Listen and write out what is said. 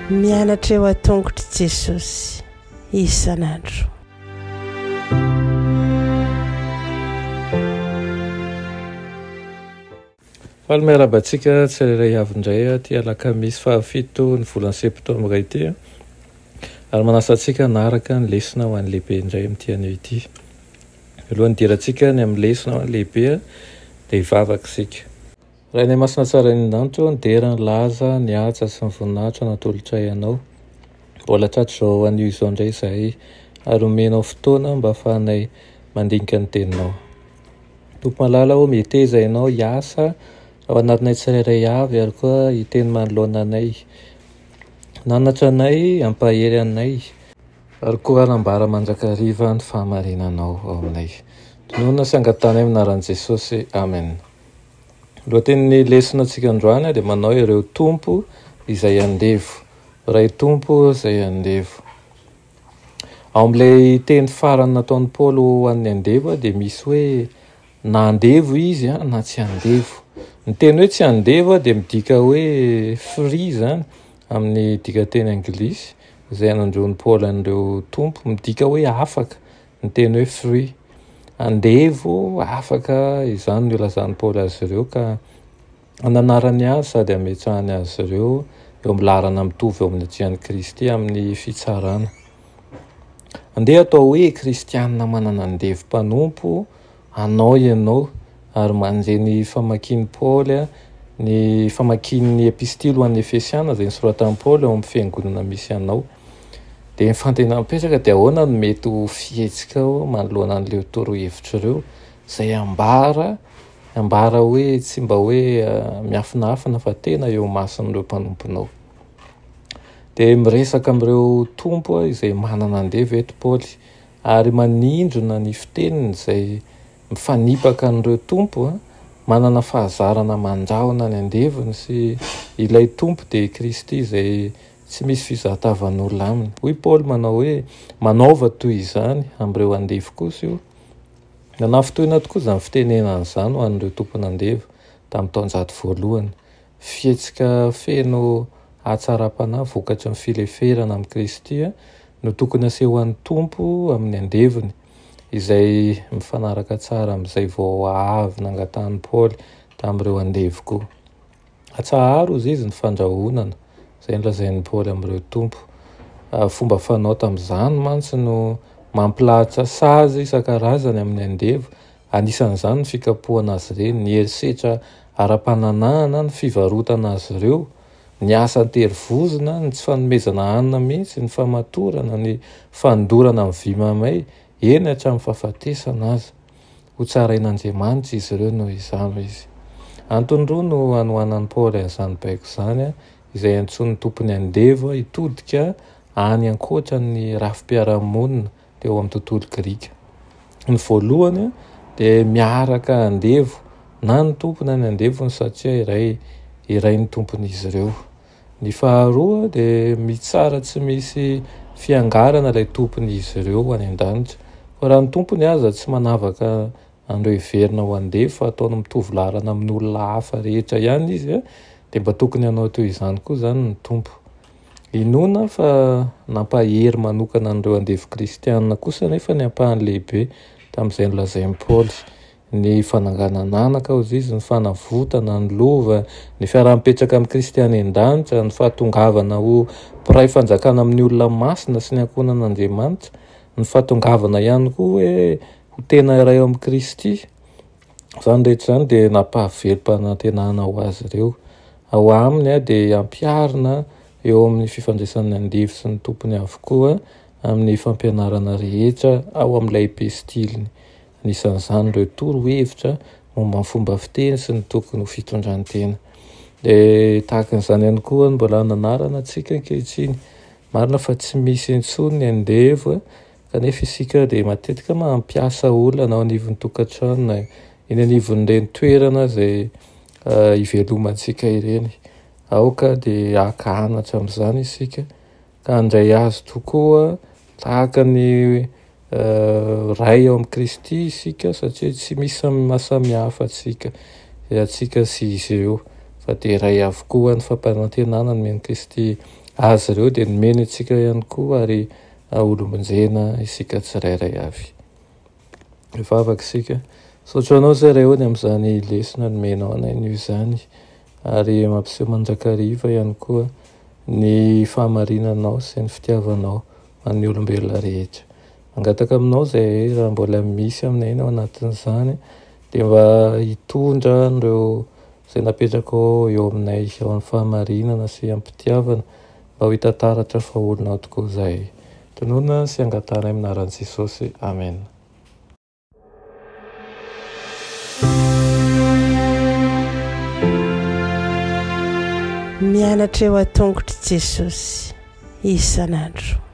Mianatra eo a-tongotry Jesosy isan'andro. Faly miarabantsika tsirairay avindray ty alakamisy 7 ny volana septambra ity ary manasantsika naraka ny lesona ho an'ny lehibe indray amin'ity anio ity. Alohan'ny dirantsika ny amin'ny lesona ho an'ny lehibe dia hivavaka isika. Raha ny masina tsara ny danitro ny dera ny laza ny atsa sy ny voninahitra natolotra ianao. Mbola tratro izao anio izao indray izahay ary omenao fotoana mba ahafahanay mandinika ny teninao. Tompo malala ho meteza ianao hiasa ao anatinay tsirairay avy ary koa hiteny manoloana anay. Nanatra anay, ampahery anay ary koa hanambara manjakariva ny fahamarinanao ao aminay. Tonoana sy angatanay minaran'i Jesosy. Amen. Lohatenin'ny lesona antsika androany dia manao ireo tompo izay andevo. Ray tompo izay andevo. Ao amin'ilay teny farany nataon'i Paoly ho an'ny andevo dia misy hoe na andevo izy na tsy andevo. Ny teny hoe tsy andevo dia midika hoe free zany amin'ny dika teny anglisy izay nandraon'i Paoly an'ireo tompo, midika hoe afaka. Ny teny hoe free. Andevo afaka izany no ilazan'i Paoly azy ireo ka ananarany azy sady ametrahany azy ireo eo amin'ny larana mitovy eo amin'ny atrehan'i Kristy amin'ny fitsarana. Andeha atao hoe kristianina manana andevo mpanompo anao ianao ary manjeny famakian'i Paoly ny famakian'ny epistily ho an'ny Efesiana izay nosoratan'i Paoly eo amin'ny fiangonana misy anao. Dia ny fantena mipetraka dia ahoana no mety ho fihetsika manoloana an'ilay torohevitra ireo izay ambara hoe tsy mba hoe miafinafina fa tena eo mason'ireo mpanomponao. Dia miresaka amin'ireo tompo izay manana andevo eto Paoly ary manindrona ny fiteniny izay mifanipaka an'ireo tompo manana fahazarana mandrahona ny andevony sy ilay tompo dia Kristy izay tsy misy fizatavan'olona aminy. Hoy Paoly manao hoe manaova toy izany amin'ireo andevo kosa io. Nanafitoina tokoa izany fitenenana izany ho an'ireo tompon'andevo tamin'ny taonjato voalohany. Fihetsika feno ahatsara-panahy vokatry ny fileferana amin'ny Kristy no tokony asehoan'ny tompo amin'ny andevony izay mifanaraka tsara amin'izay vao avy nangatan'i Paoly tamin'ireo andevo koa. Atsaharo izy ny fandrahonana izay nolazain'i Paoly amin'ireo tompo. Fomba fanao tamin'izany mantsy no mampilahatra sazy isan-karazany amin'ny andevo. Anisan'izany ny fikapohana azy ireny, ny herisetra ara-pananahana, ny fivarotana azy ireo, ny asa an-terivozina, ny tsy fanomezana hanina mihitsy, ny famatorana, ny fandorana amin'ny vy mamay, eny hatramin'ny fahafatesana azy. Ho tsarain'Andriamanitra izy ireo no izany izy. Antony roa no anohanan'i Paoly an'izany baiko izany izay antsoin'ny tompony andevo hitodika any ankoatra ny rafi-piarahamonina teo amin'ny tontolo Grika. Ny voalohany dia miaraka andevo na ny tompony any andevony satria iray ny tompon'izy ireo. Ny faharoa dia mitsara tsy misy fiangarana ilay tompon'izy ireo any an-danitra. Fa raha ny tompony aza tsy manavaka an'ireo heverina ho andevo fa ataony mitovy larana amin'olona hafa rehetra ihany izy dia mba tokony hanao toy izany koa izany ny tompo. Inona fa nampahery manokana an'ireo andevo kristianina kosa nefa ny ampahany lehibe tamin'izay nolazain'i Paoly. Ny fananganana anaka hozy izy, ny fanavotana, ny lova, ny fiaraha-mipetraka amin'ny kristiany an-danitra, ny fahatongavana ho mpiray fanjakana amin'ny olona masina sy ny ankonan'Andriamanitra, ny fahatongavana ihany koa hoe ho tena iray ao amin'ny Kristy. Izany rehetra izany dia nampahavelim-panantenana ho azy ireo. Ao aminy dia ampiarina eo amin'ny fifandraisan'ny andevo sy ny tompony avokoa amin'ny fampianarana rehetra ao amin'ilay epestiliny. Anisan'izany ireo torohevitra momba ny fomba fiteny sy ny tokony ho fitondran-tena. Dia tahakan'izany ihany koa mbola nanarana antsika ankehitriny. Marina fa tsy misy intsony ny andevo kanefa isika dia matetika mampiasa olana ao anivon'ny tokantrano, eny anivon'ireny toerana izay ivelomantsika ireny. Aoka dia haka anatra amin'izany isika ka handray azy tokoa tahaka ny ray eo amin'ny Kristy isika satria tsy misy mahasamihafa atsika atsika sy izy io fa de ray avokoa ny fampanantenana nomeny Kristy azy ireo de nomeny atsika ihany koa ary olomonjena isika tsirairay avy. Efa afaka isika saotra anao zay ray ony amin'izany lesona nomenao anay izany ary mampiseho manjakariva ihany koa ny fahamarinanao sy ny fitiavanao amin'ny olombelona rehetra. Mangataka aminao zay raha mbola misy aminay ao anatin'izany de mba hitondra an'ireo zay napetraka eo aminay ao amin'ny fahamarinana sy ampitiavana mba ho hitantaratra fa olona tokoa zay. Tonoina sy angatana amin'ny anaran'i Jesosy. Amen. Mianatra eo an-tongotry Jesosy isan'andro.